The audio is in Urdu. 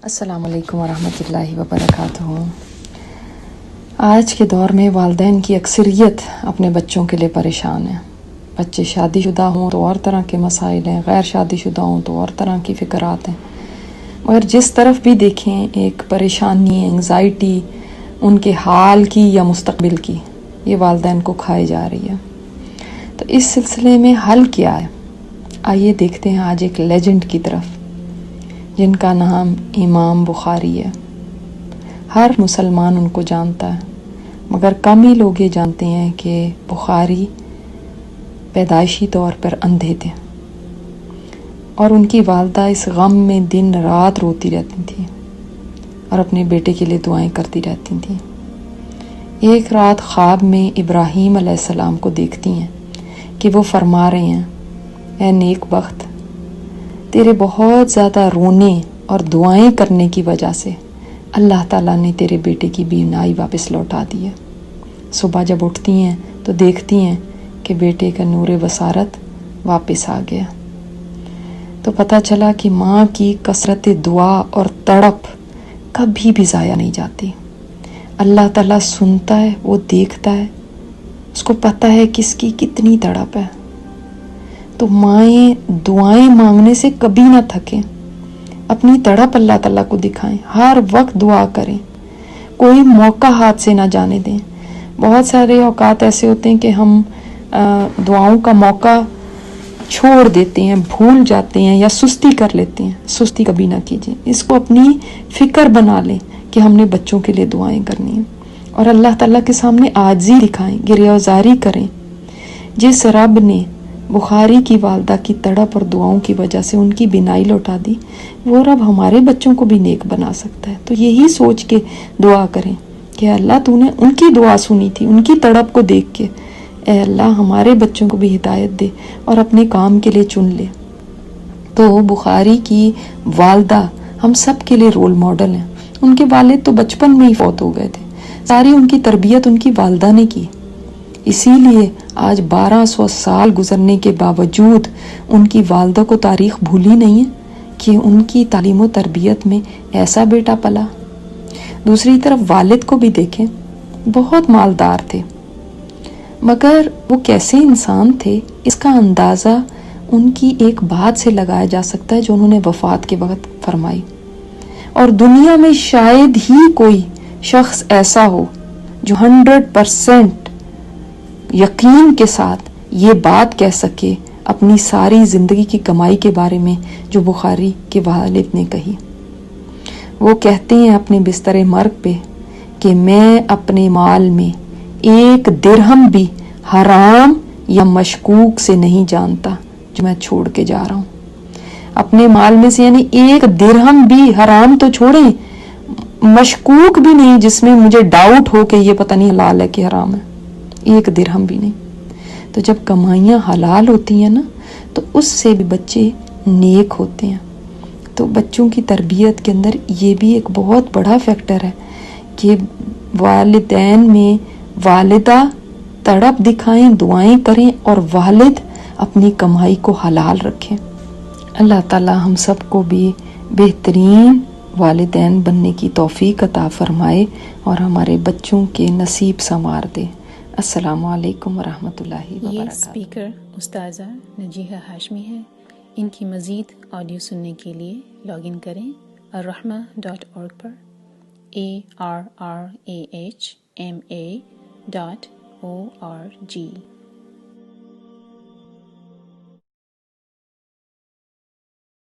السلام علیکم ورحمۃ اللہ وبرکاتہ۔ آج کے دور میں والدین کی اکثریت اپنے بچوں کے لیے پریشان ہیں۔ بچے شادی شدہ ہوں تو اور طرح کے مسائل ہیں، غیر شادی شدہ ہوں تو اور طرح کی فکرات ہیں، مگر جس طرف بھی دیکھیں ایک پریشانی، انگزائٹی ان کے حال کی یا مستقبل کی، یہ والدین کو کھائے جا رہی ہے۔ تو اس سلسلے میں حل کیا ہے؟ آئیے دیکھتے ہیں آج ایک لیجنڈ کی طرف، جن کا نام امام بخاری ہے۔ ہر مسلمان ان کو جانتا ہے، مگر کم ہی لوگ یہ جانتے ہیں کہ بخاری پیدائشی طور پر اندھے تھے، اور ان کی والدہ اس غم میں دن رات روتی رہتی تھیں اور اپنے بیٹے کے لیے دعائیں کرتی رہتی تھیں۔ ایک رات خواب میں ابراہیم علیہ السلام کو دیکھتی ہیں کہ وہ فرما رہے ہیں، اے نیک بخت، تیرے بہت زیادہ رونے اور دعائیں کرنے کی وجہ سے اللہ تعالیٰ نے تیرے بیٹے کی بینائی واپس لوٹا دی ہے۔ صبح جب اٹھتی ہیں تو دیکھتی ہیں کہ بیٹے کا نور بصارت واپس آ گیا۔ تو پتہ چلا کہ ماں کی کثرت دعا اور تڑپ کبھی بھی ضائع نہیں جاتی۔ اللہ تعالیٰ سنتا ہے، وہ دیکھتا ہے، اس کو پتہ ہے کس کی کتنی تڑپ ہے۔ تو مائیں دعائیں مانگنے سے کبھی نہ تھکیں، اپنی تڑپ اللہ تعالیٰ کو دکھائیں، ہر وقت دعا کریں، کوئی موقع ہاتھ سے نہ جانے دیں۔ بہت سارے اوقات ایسے ہوتے ہیں کہ ہم دعاؤں کا موقع چھوڑ دیتے ہیں، بھول جاتے ہیں یا سستی کر لیتے ہیں۔ سستی کبھی نہ کیجیے، اس کو اپنی فکر بنا لیں کہ ہم نے بچوں کے لیے دعائیں کرنی ہیں، اور اللہ تعالیٰ کے سامنے عاجزی دکھائیں، گریہ‌وزاری کریں۔ جس رب نے بخاری کی والدہ کی تڑپ اور دعاؤں کی وجہ سے ان کی بینائی لوٹا دی، وہ رب ہمارے بچوں کو بھی نیک بنا سکتا ہے۔ تو یہی سوچ کے دعا کریں کہ اللہ تو نے ان کی دعا سنی تھی، ان کی تڑپ کو دیکھ کے، اے اللہ ہمارے بچوں کو بھی ہدایت دے اور اپنے کام کے لیے چن لے۔ تو بخاری کی والدہ ہم سب کے لیے رول ماڈل ہیں۔ ان کے والد تو بچپن میں ہی فوت ہو گئے تھے، ساری ان کی تربیت ان کی والدہ نے کی۔ اسی لیے آج 1200 سال گزرنے کے باوجود ان کی والدہ کو تاریخ بھولی نہیں ہے کہ ان کی تعلیم و تربیت میں ایسا بیٹا پلا۔ دوسری طرف والد کو بھی دیکھیں، بہت مالدار تھے، مگر وہ کیسے انسان تھے اس کا اندازہ ان کی ایک بات سے لگایا جا سکتا ہے جو انہوں نے وفات کے وقت فرمائی۔ اور دنیا میں شاید ہی کوئی شخص ایسا ہو جو 100% یقین کے ساتھ یہ بات کہہ سکے اپنی ساری زندگی کی کمائی کے بارے میں جو بخاری کے والد نے کہی۔ وہ کہتے ہیں اپنے بستر مرگ پہ کہ میں اپنے مال میں 1 درہم بھی حرام یا مشکوک سے نہیں جانتا جو میں چھوڑ کے جا رہا ہوں۔ اپنے مال میں سے یعنی 1 درہم بھی، حرام تو چھوڑیں، مشکوک بھی نہیں جس میں مجھے ڈاؤٹ ہو کہ یہ پتہ نہیں حلال ہے کہ حرام ہے، 1 درہم بھی نہیں۔ تو جب کمائیاں حلال ہوتی ہیں نا تو اس سے بھی بچے نیک ہوتے ہیں۔ تو بچوں کی تربیت کے اندر یہ بھی ایک بہت بڑا فیکٹر ہے کہ والدین میں والدہ تڑپ دکھائیں، دعائیں کریں، اور والد اپنی کمائی کو حلال رکھیں۔ اللہ تعالی ہم سب کو بھی بہترین والدین بننے کی توفیق عطا فرمائے اور ہمارے بچوں کے نصیب سنوار دے۔ السلام علیکم ورحمۃ اللہ وبرکاتہ۔ یہ اسپیکر استاذہ نجیحہ ہاشمی ہے۔ ان کی مزید آڈیو سننے کے لیے لاگ ان کریں الرحمہ.org پر، ARRAHMA.org۔